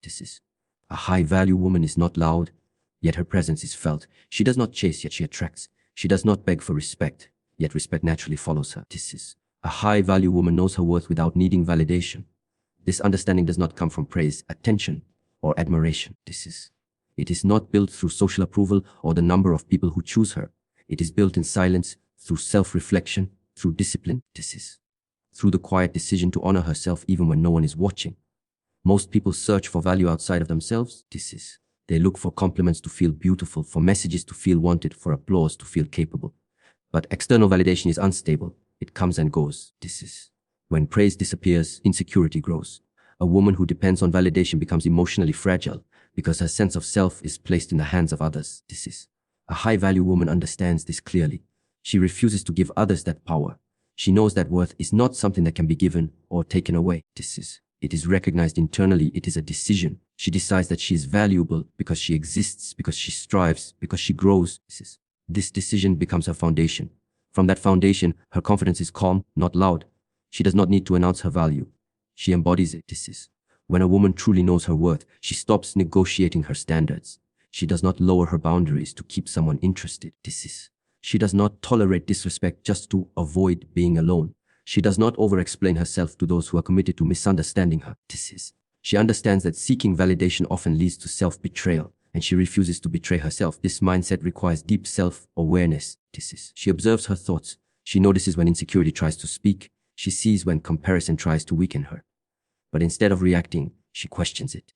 This is a high-value woman is not loud, yet her presence is felt. She does not chase, yet she attracts. She does not beg for respect, yet respect naturally follows her. This is a high-value woman knows her worth without needing validation. This understanding does not come from praise, attention, or admiration. It is not built through social approval or the number of people who choose her. It is built in silence, through self-reflection, through discipline. This is through the quiet decision to honor herself even when no one is watching. Most people search for value outside of themselves. They look for compliments to feel beautiful, for messages to feel wanted, for applause to feel capable. But external validation is unstable. It comes and goes. When praise disappears, insecurity grows. A woman who depends on validation becomes emotionally fragile because her sense of self is placed in the hands of others. A high-value woman understands this clearly. She refuses to give others that power. She knows that worth is not something that can be given or taken away. It is recognized internally. It is a decision. She decides that she is valuable because she exists, because she strives, because she grows. This decision becomes her foundation. From that foundation, her confidence is calm, not loud. She does not need to announce her value. She embodies it. When a woman truly knows her worth, she stops negotiating her standards. She does not lower her boundaries to keep someone interested. She does not tolerate disrespect just to avoid being alone. She does not over-explain herself to those who are committed to misunderstanding her. She understands that seeking validation often leads to self-betrayal, and she refuses to betray herself. This mindset requires deep self-awareness. She observes her thoughts. She notices when insecurity tries to speak. She sees when comparison tries to weaken her. But instead of reacting, she questions it.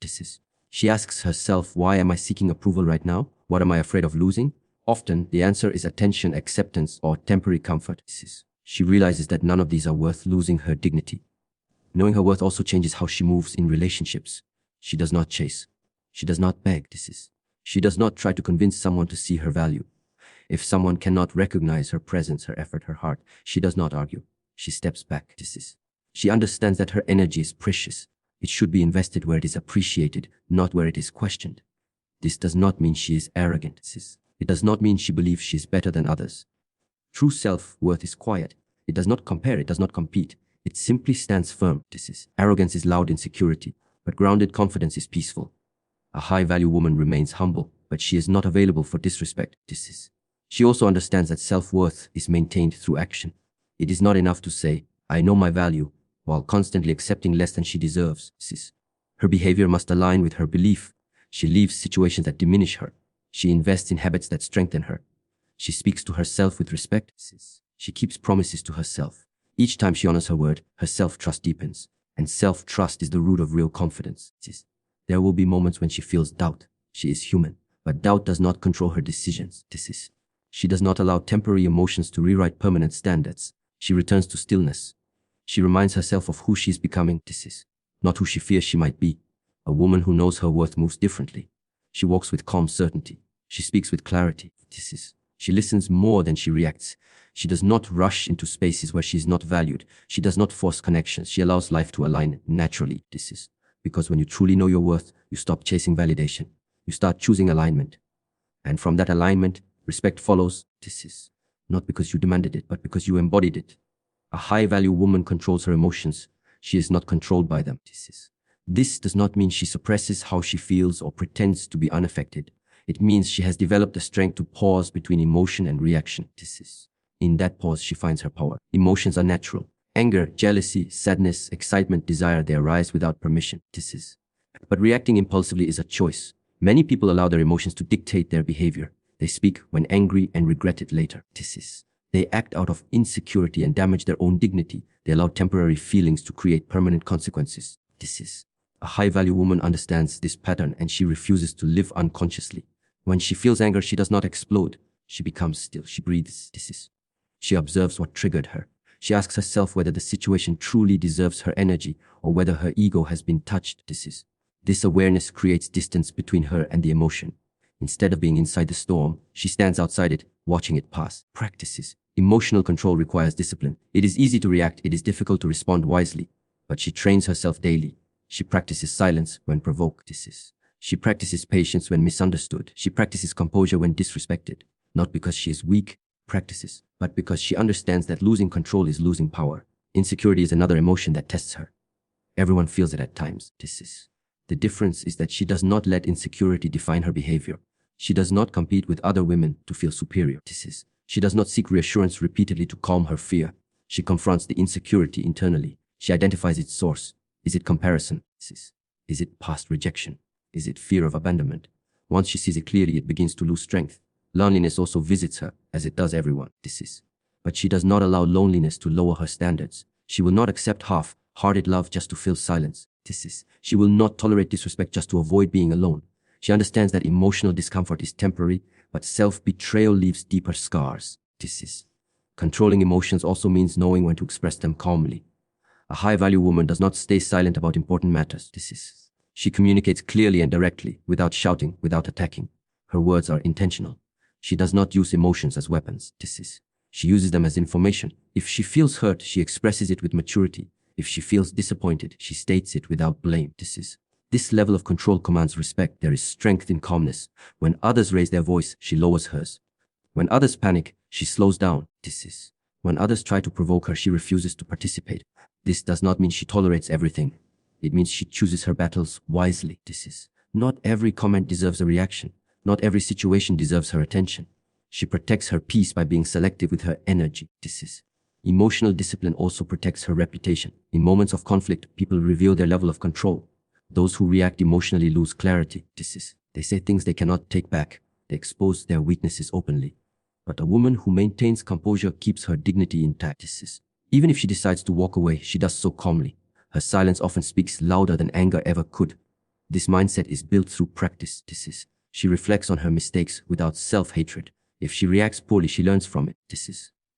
She asks herself, why am I seeking approval right now? What am I afraid of losing? Often, the answer is attention, acceptance, or temporary comfort. She realizes that none of these are worth losing her dignity. Knowing her worth also changes how she moves in relationships. She does not chase. She does not beg. She does not try to convince someone to see her value. If someone cannot recognize her presence, her effort, her heart, she does not argue. She steps back. She understands that her energy is precious. It should be invested where it is appreciated, not where it is questioned. This does not mean she is arrogant. It does not mean she believes she is better than others. True self-worth is quiet. It does not compare, it does not compete. It simply stands firm. Arrogance is loud insecurity, but grounded confidence is peaceful. A high-value woman remains humble, but she is not available for disrespect. She also understands that self-worth is maintained through action. It is not enough to say, I know my value, while constantly accepting less than she deserves. Her behavior must align with her belief. She leaves situations that diminish her. She invests in habits that strengthen her. She speaks to herself with respect. She keeps promises to herself. Each time she honors her word, her self-trust deepens. And self-trust is the root of real confidence. There will be moments when she feels doubt. She is human. But doubt does not control her decisions. She does not allow temporary emotions to rewrite permanent standards. She returns to stillness. She reminds herself of who she is becoming. Not who she fears she might be. A woman who knows her worth moves differently. She walks with calm certainty. She speaks with clarity. She listens more than she reacts. She does not rush into spaces where she is not valued. She does not force connections. She allows life to align naturally. Because when you truly know your worth, you stop chasing validation. You start choosing alignment. And from that alignment, respect follows. Not because you demanded it, but because you embodied it. A high-value woman controls her emotions. She is not controlled by them. This does not mean she suppresses how she feels or pretends to be unaffected. It means she has developed the strength to pause between emotion and reaction. In that pause, she finds her power. Emotions are natural. Anger, jealousy, sadness, excitement, desire, they arise without permission. But reacting impulsively is a choice. Many people allow their emotions to dictate their behavior. They speak when angry and regret it later. They act out of insecurity and damage their own dignity. They allow temporary feelings to create permanent consequences. A high-value woman understands this pattern and she refuses to live unconsciously. When she feels anger, she does not explode. She becomes still. She breathes. She observes what triggered her. She asks herself whether the situation truly deserves her energy or whether her ego has been touched. This awareness creates distance between her and the emotion. Instead of being inside the storm, she stands outside it, watching it pass. Practices. Emotional control requires discipline. It is easy to react. It is difficult to respond wisely. But she trains herself daily. She practices silence when provoked. She practices patience when misunderstood. She practices composure when disrespected. Not because she is weak, practices, but because she understands that losing control is losing power. Insecurity is another emotion that tests her. Everyone feels it at times. The difference is that she does not let insecurity define her behavior. She does not compete with other women to feel superior. She does not seek reassurance repeatedly to calm her fear. She confronts the insecurity internally. She identifies its source. Is it comparison? Is it past rejection? Is it fear of abandonment? Once she sees it clearly, it begins to lose strength. Loneliness also visits her, as it does everyone. But she does not allow loneliness to lower her standards. She will not accept half-hearted love just to fill silence. She will not tolerate disrespect just to avoid being alone. She understands that emotional discomfort is temporary, but self-betrayal leaves deeper scars. Controlling emotions also means knowing when to express them calmly. A high-value woman does not stay silent about important matters. She communicates clearly and directly, without shouting, without attacking. Her words are intentional. She does not use emotions as weapons. She uses them as information. If she feels hurt, she expresses it with maturity. If she feels disappointed, she states it without blame. This level of control commands respect. There is strength in calmness. When others raise their voice, she lowers hers. When others panic, she slows down. When others try to provoke her, she refuses to participate. This does not mean she tolerates everything. It means she chooses her battles wisely. Not every comment deserves a reaction. Not every situation deserves her attention. She protects her peace by being selective with her energy. Emotional discipline also protects her reputation. In moments of conflict, people reveal their level of control. Those who react emotionally lose clarity. They say things they cannot take back. They expose their weaknesses openly. But a woman who maintains composure keeps her dignity intact. Even if she decides to walk away, she does so calmly. Her silence often speaks louder than anger ever could. This mindset is built through practice. She reflects on her mistakes without self-hatred. If she reacts poorly, she learns from it.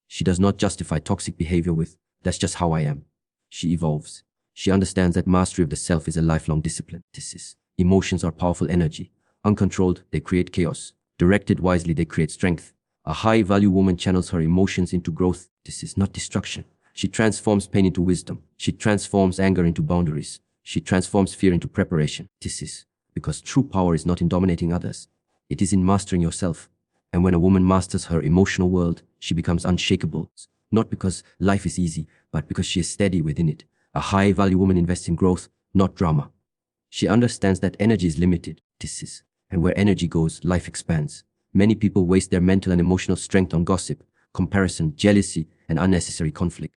She does not justify toxic behavior with, "That's just how I am." She evolves. She understands that mastery of the self is a lifelong discipline. Emotions are powerful energy. Uncontrolled, they create chaos. Directed wisely, they create strength. A high-value woman channels her emotions into growth. This is not destruction. She transforms pain into wisdom. She transforms anger into boundaries. She transforms fear into preparation. Because true power is not in dominating others. It is in mastering yourself. And when a woman masters her emotional world, she becomes unshakable. Not because life is easy, but because she is steady within it. A high-value woman invests in growth, not drama. She understands that energy is limited. And where energy goes, life expands. Many people waste their mental and emotional strength on gossip, comparison, jealousy, and unnecessary conflict.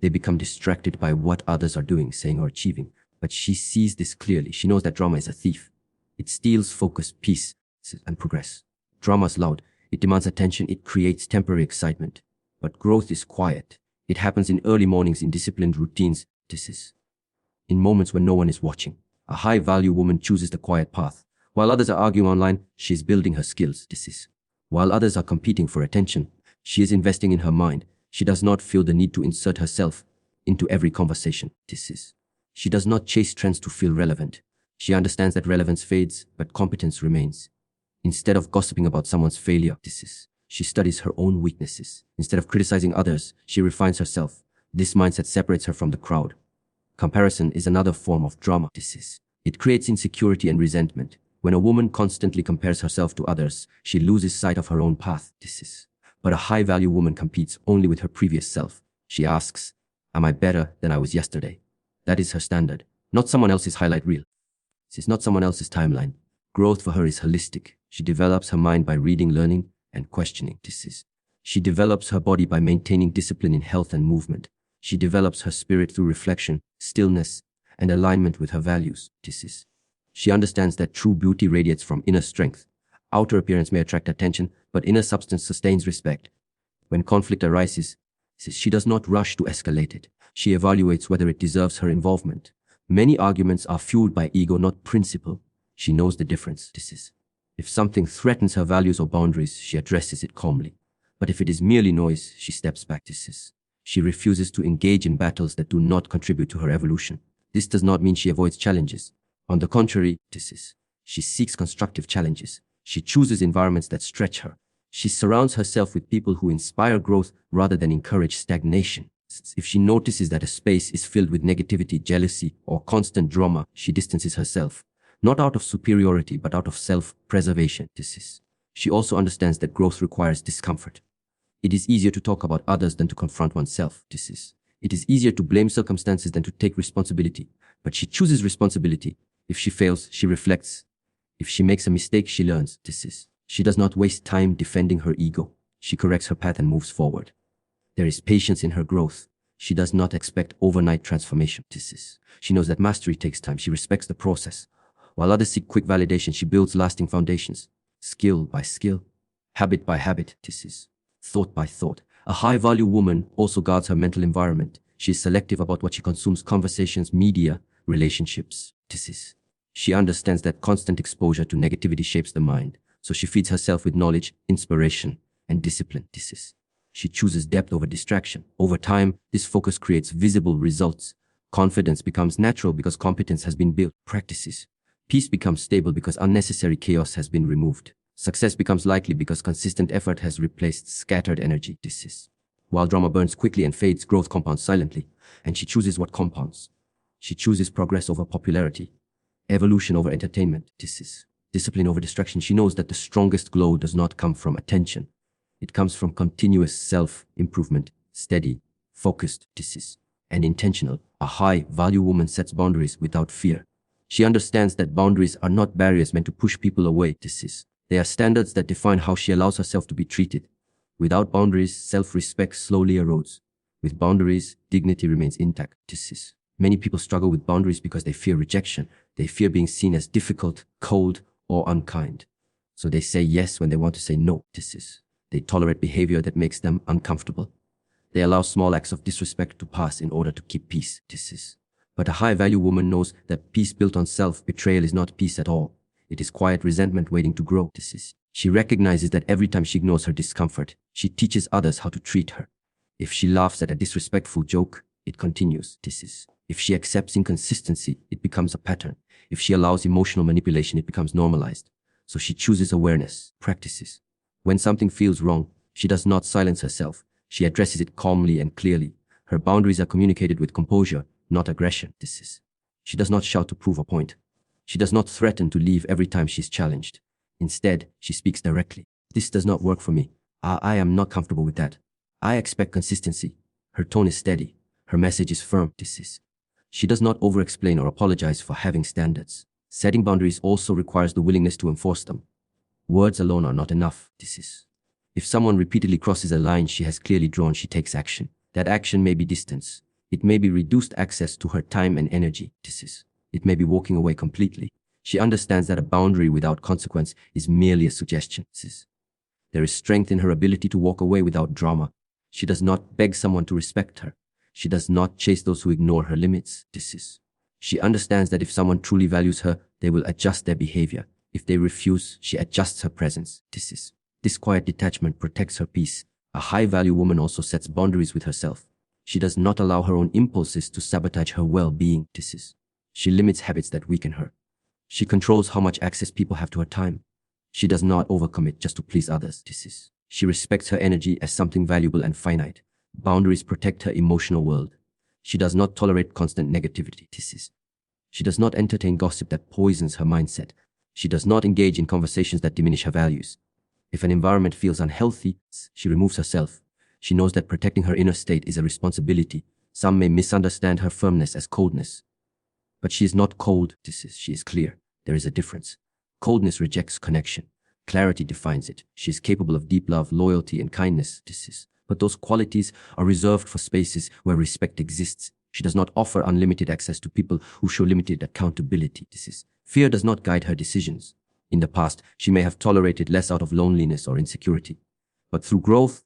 They become distracted by what others are doing, saying, or achieving. But she sees this clearly. She knows that drama is a thief. It steals focus, peace, and progress. Drama is loud. It demands attention. It creates temporary excitement. But growth is quiet. It happens in early mornings, in disciplined routines. In moments when no one is watching. A high-value woman chooses the quiet path. While others are arguing online, she is building her skills. While others are competing for attention, she is investing in her mind. She does not feel the need to insert herself into every conversation. She does not chase trends to feel relevant. She understands that relevance fades, but competence remains. Instead of gossiping about someone's failure, she studies her own weaknesses. Instead of criticizing others, she refines herself. This mindset separates her from the crowd. Comparison is another form of drama. It creates insecurity and resentment. When a woman constantly compares herself to others, she loses sight of her own path. But a high-value woman competes only with her previous self. She asks, "Am I better than I was yesterday?" That is her standard, not someone else's highlight reel. This is not someone else's timeline. Growth for her is holistic. She develops her mind by reading, learning, and questioning. She develops her body by maintaining discipline in health and movement. She develops her spirit through reflection, stillness, and alignment with her values. She understands that true beauty radiates from inner strength. Outer appearance may attract attention, but inner substance sustains respect. When conflict arises, she does not rush to escalate it. She evaluates whether it deserves her involvement. Many arguments are fueled by ego, not principle. She knows the difference. If something threatens her values or boundaries, she addresses it calmly. But if it is merely noise, she steps back. She refuses to engage in battles that do not contribute to her evolution. This does not mean she avoids challenges. On the contrary, she seeks constructive challenges. She chooses environments that stretch her. She surrounds herself with people who inspire growth rather than encourage stagnation. If she notices that a space is filled with negativity, jealousy, or constant drama, she distances herself. Not out of superiority, but out of self-preservation. She also understands that growth requires discomfort. It is easier to talk about others than to confront oneself. It is easier to blame circumstances than to take responsibility. But she chooses responsibility. If she fails, she reflects. If she makes a mistake, she learns. She does not waste time defending her ego. She corrects her path and moves forward. There is patience in her growth. She does not expect overnight transformation. She knows that mastery takes time. She respects the process. While others seek quick validation, she builds lasting foundations. Skill by skill, habit by habit, thought by thought. A high-value woman also guards her mental environment. She is selective about what she consumes: conversations, media, relationships. She understands that constant exposure to negativity shapes the mind, so she feeds herself with knowledge, inspiration, and discipline. She chooses depth over distraction. Over time, this focus creates visible results. Confidence becomes natural because competence has been built. Practices. Peace becomes stable because unnecessary chaos has been removed. Success becomes likely because consistent effort has replaced scattered energy. While drama burns quickly and fades, growth compounds silently, and she chooses what compounds. She chooses progress over popularity, evolution over entertainment. Discipline over distraction. She knows that the strongest glow does not come from attention. It comes from continuous self-improvement, steady, focused, and intentional. A high-value woman sets boundaries without fear. She understands that boundaries are not barriers meant to push people away. They are standards that define how she allows herself to be treated. Without boundaries, self-respect slowly erodes. With boundaries, dignity remains intact. Many people struggle with boundaries because they fear rejection. They fear being seen as difficult, cold, or unkind. So they say yes when they want to say no. They tolerate behavior that makes them uncomfortable. They allow small acts of disrespect to pass in order to keep peace. But a high-value woman knows that peace built on self-betrayal is not peace at all. It is quiet resentment waiting to grow. She recognizes that every time she ignores her discomfort, she teaches others how to treat her. If she laughs at a disrespectful joke, it continues. If she accepts inconsistency, it becomes a pattern. If she allows emotional manipulation, it becomes normalized. So she chooses awareness, practices. When something feels wrong, she does not silence herself. She addresses it calmly and clearly. Her boundaries are communicated with composure, not aggression. She does not shout to prove a point. She does not threaten to leave every time she is challenged. Instead, she speaks directly. This does not work for me. I am not comfortable with that. I expect consistency. Her tone is steady. Her message is firm. She does not over-explain or apologize for having standards. Setting boundaries also requires the willingness to enforce them. Words alone are not enough. If someone repeatedly crosses a line she has clearly drawn, she takes action. That action may be distance. It may be reduced access to her time and energy. It may be walking away completely. She understands that a boundary without consequence is merely a suggestion. There is strength in her ability to walk away without drama. She does not beg someone to respect her. She does not chase those who ignore her limits. She understands that if someone truly values her, they will adjust their behavior. If they refuse, she adjusts her presence. This quiet detachment protects her peace. A high-value woman also sets boundaries with herself. She does not allow her own impulses to sabotage her well-being. She limits habits that weaken her. She controls how much access people have to her time. She does not overcommit just to please others. She respects her energy as something valuable and finite. Boundaries protect her emotional world. She does not tolerate constant negativity. She does not entertain gossip that poisons her mindset. She does not engage in conversations that diminish her values. If an environment feels unhealthy, she removes herself. She knows that protecting her inner state is a responsibility. Some may misunderstand her firmness as coldness. But she is not cold. She is clear. There is a difference. Coldness rejects connection. Clarity defines it. She is capable of deep love, loyalty, and kindness. But those qualities are reserved for spaces where respect exists. She does not offer unlimited access to people who show limited accountability. Fear does not guide her decisions. In the past, she may have tolerated less out of loneliness or insecurity. But through growth,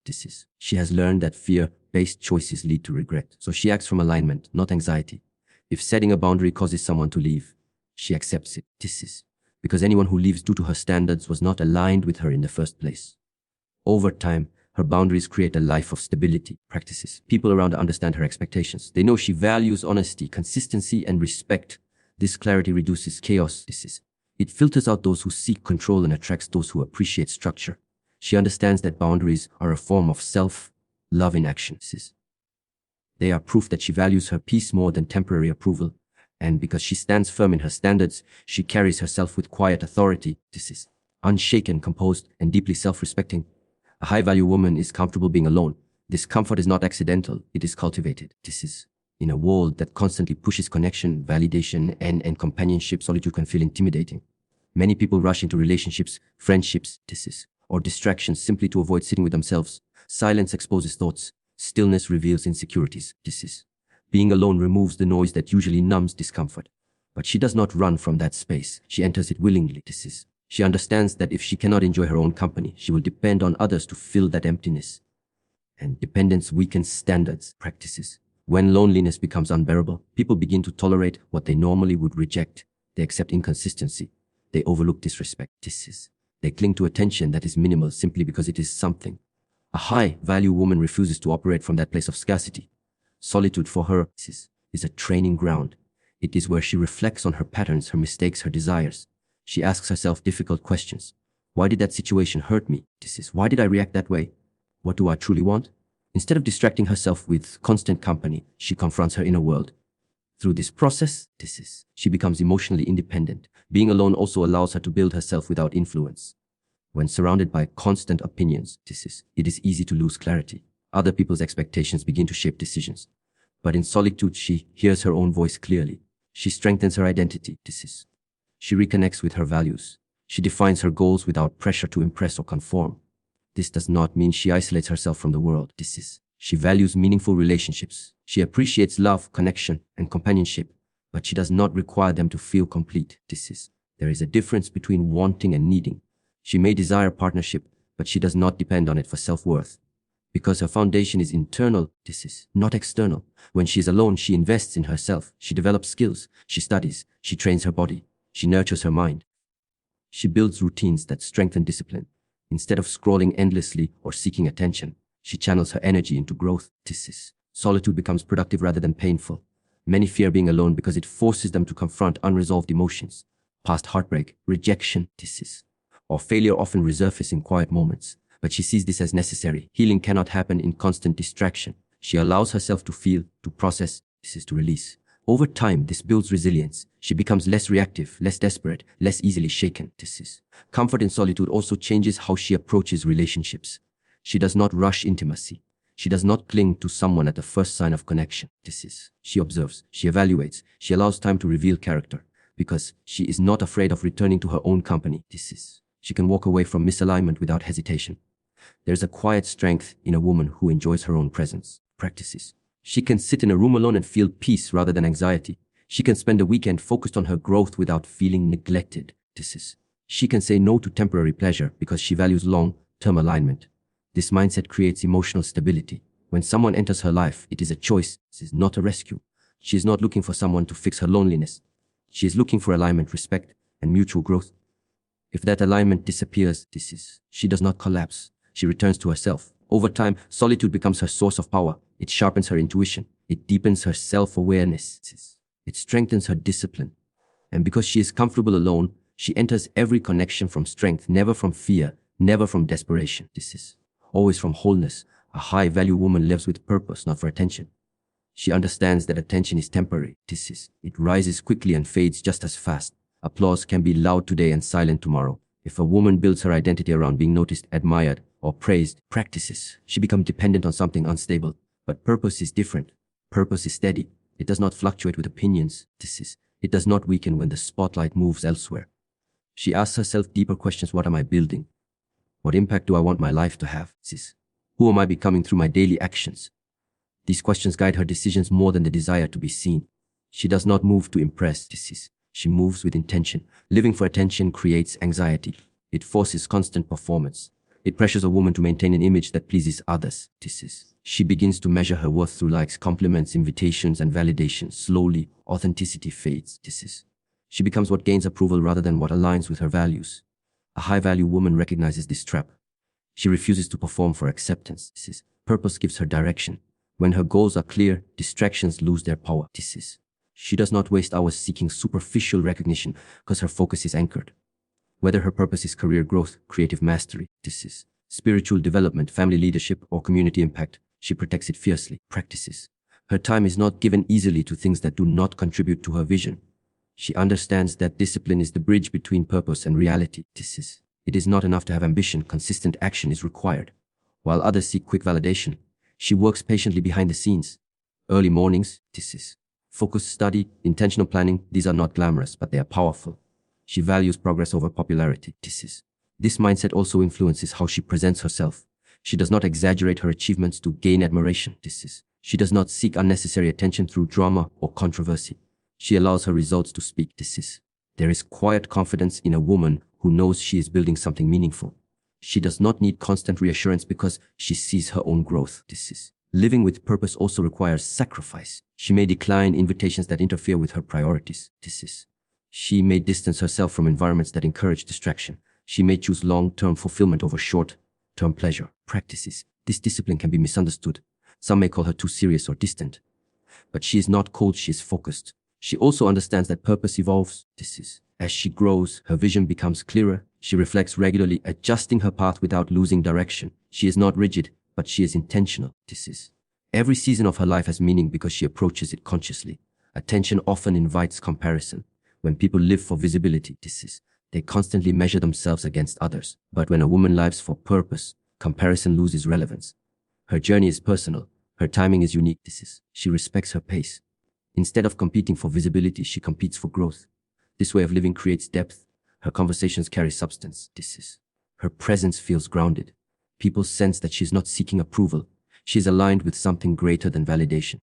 she has learned that fear-based choices lead to regret. So she acts from alignment, not anxiety. If setting a boundary causes someone to leave, she accepts it. Because anyone who leaves due to her standards was not aligned with her in the first place. Over time, her boundaries create a life of stability. Practices. People around her understand her expectations. They know she values honesty, consistency, and respect. This clarity reduces chaos. It filters out those who seek control and attracts those who appreciate structure. She understands that boundaries are a form of self-love in action. They are proof that she values her peace more than temporary approval. And because she stands firm in her standards, she carries herself with quiet authority. Unshaken, composed, and deeply self-respecting. A high-value woman is comfortable being alone. This comfort is not accidental, it is cultivated. In a world that constantly pushes connection, validation, and companionship, solitude can feel intimidating. Many people rush into relationships, friendships, or distractions simply to avoid sitting with themselves. Silence exposes thoughts. Stillness reveals insecurities. Being alone removes the noise that usually numbs discomfort. But she does not run from that space. She enters it willingly. She understands that if she cannot enjoy her own company, she will depend on others to fill that emptiness. And dependence weakens standards, practices. When loneliness becomes unbearable, people begin to tolerate what they normally would reject. They accept inconsistency. They overlook disrespect. They cling to attention that is minimal simply because it is something. A high-value woman refuses to operate from that place of scarcity. Solitude for her is a training ground. It is where she reflects on her patterns, her mistakes, her desires. She asks herself difficult questions. Why did that situation hurt me? Why did I react that way? What do I truly want? Instead of distracting herself with constant company, she confronts her inner world. Through this process, she becomes emotionally independent. Being alone also allows her to build herself without influence. When surrounded by constant opinions, it is easy to lose clarity. Other people's expectations begin to shape decisions. But in solitude, she hears her own voice clearly. She strengthens her identity. She reconnects with her values. She defines her goals without pressure to impress or conform. This does not mean she isolates herself from the world. She values meaningful relationships. She appreciates love, connection, and companionship, but she does not require them to feel complete. There is a difference between wanting and needing. She may desire partnership, but she does not depend on it for self-worth. Because her foundation is internal, not external. When she is alone, she invests in herself. She develops skills. She studies. She trains her body. She nurtures her mind. She builds routines that strengthen discipline. Instead of scrolling endlessly or seeking attention, she channels her energy into growth. Solitude becomes productive rather than painful. Many fear being alone because it forces them to confront unresolved emotions. Past heartbreak, rejection, or failure often resurface in quiet moments. But she sees this as necessary. Healing cannot happen in constant distraction. She allows herself to feel, to process, to release. Over time, this builds resilience. She becomes less reactive, less desperate, less easily shaken. Comfort in solitude also changes how she approaches relationships. She does not rush intimacy. She does not cling to someone at the first sign of connection. She observes, she evaluates, she allows time to reveal character, because she is not afraid of returning to her own company. She can walk away from misalignment without hesitation. There's a quiet strength in a woman who enjoys her own presence. Practices. She can sit in a room alone and feel peace rather than anxiety. She can spend a weekend focused on her growth without feeling neglected. She can say no to temporary pleasure because she values long-term alignment. This mindset creates emotional stability. When someone enters her life, it is a choice. This is not a rescue. She is not looking for someone to fix her loneliness. She is looking for alignment, respect, and mutual growth. If that alignment disappears, she does not collapse. She returns to herself. Over time, solitude becomes her source of power. It sharpens her intuition. It deepens her self-awareness. It strengthens her discipline. And because she is comfortable alone, she enters every connection from strength, never from fear, never from desperation. Always from wholeness. A high-value woman lives with purpose, not for attention. She understands that attention is temporary. It rises quickly and fades just as fast. Applause can be loud today and silent tomorrow. If a woman builds her identity around being noticed, admired, or praised, she becomes dependent on something unstable. But purpose is different. Purpose is steady. It does not fluctuate with opinions. It does not weaken when the spotlight moves elsewhere. She asks herself deeper questions. What am I building? What impact do I want my life to have? Who am I becoming through my daily actions? These questions guide her decisions more than the desire to be seen. She does not move to impress. She moves with intention. Living for attention creates anxiety. It forces constant performance. It pressures a woman to maintain an image that pleases others. She begins to measure her worth through likes, compliments, invitations, and validations. Slowly, authenticity fades. She becomes what gains approval rather than what aligns with her values. A high-value woman recognizes this trap. She refuses to perform for acceptance. Purpose gives her direction. When her goals are clear, distractions lose their power. She does not waste hours seeking superficial recognition because her focus is anchored. Whether her purpose is career growth, creative mastery, spiritual development, family leadership, or community impact, she protects it fiercely. Practices. Her time is not given easily to things that do not contribute to her vision. She understands that discipline is the bridge between purpose and reality. It is not enough to have ambition. Consistent action is required. While others seek quick validation, she works patiently behind the scenes. Early mornings, this is focused study, intentional planning. These are not glamorous, but they are powerful. She values progress over popularity. This mindset also influences how she presents herself. She does not exaggerate her achievements to gain admiration. She does not seek unnecessary attention through drama or controversy. She allows her results to speak. There is quiet confidence in a woman who knows she is building something meaningful. She does not need constant reassurance because she sees her own growth. Living with purpose also requires sacrifice. She may decline invitations that interfere with her priorities. She may distance herself from environments that encourage distraction. She may choose long-term fulfillment over short-term pleasure. Practices. This discipline can be misunderstood. Some may call her too serious or distant. But she is not cold, she is focused. She also understands that purpose evolves. As she grows, her vision becomes clearer. She reflects regularly, adjusting her path without losing direction. She is not rigid, but she is intentional. Every season of her life has meaning because she approaches it consciously. Attention often invites comparison. When people live for visibility, they constantly measure themselves against others. But when a woman lives for purpose, comparison loses relevance. Her journey is personal. Her timing is unique. She respects her pace. Instead of competing for visibility, she competes for growth. This way of living creates depth. Her conversations carry substance. Her presence feels grounded. People sense that she is not seeking approval. She is aligned with something greater than validation.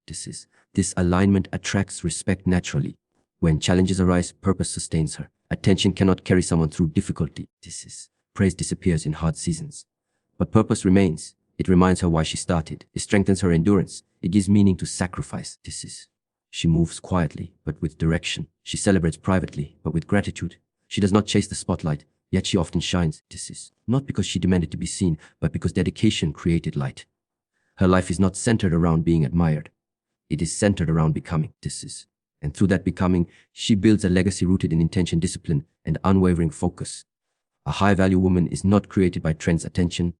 This alignment attracts respect naturally. When challenges arise, purpose sustains her. Attention cannot carry someone through difficulty. Praise disappears in hard seasons. But purpose remains. It reminds her why she started. It strengthens her endurance. It gives meaning to sacrifice. She moves quietly, but with direction. She celebrates privately, but with gratitude. She does not chase the spotlight, yet she often shines. Not because she demanded to be seen, but because dedication created light. Her life is not centered around being admired. It is centered around becoming. And through that becoming, she builds a legacy rooted in intention, discipline, and unwavering focus. A high-value woman is not created by trends, attention,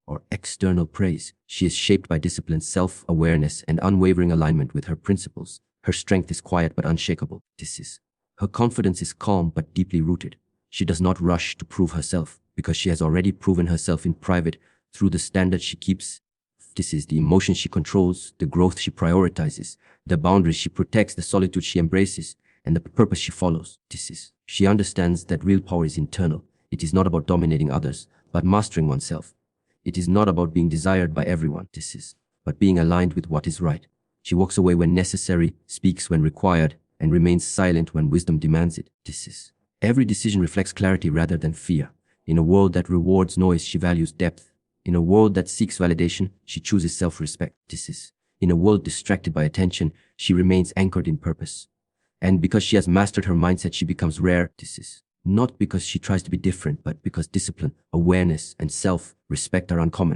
or external praise. She is shaped by discipline, self-awareness, and unwavering alignment with her principles. Her strength is quiet but unshakable. Her confidence is calm but deeply rooted. She does not rush to prove herself because she has already proven herself in private through the standards she keeps. The emotion she controls, the growth she prioritizes, the boundaries she protects, the solitude she embraces, and the purpose she follows. She understands that real power is internal. It is not about dominating others, but mastering oneself. It is not about being desired by everyone, but being aligned with what is right. She walks away when necessary, speaks when required, and remains silent when wisdom demands it. Every decision reflects clarity rather than fear. In a world that rewards noise, she values depth. In a world that seeks validation, she chooses self-respect. In a world distracted by attention, she remains anchored in purpose. And because she has mastered her mindset, she becomes rare. Not because she tries to be different, but because discipline, awareness, and self-respect are uncommon.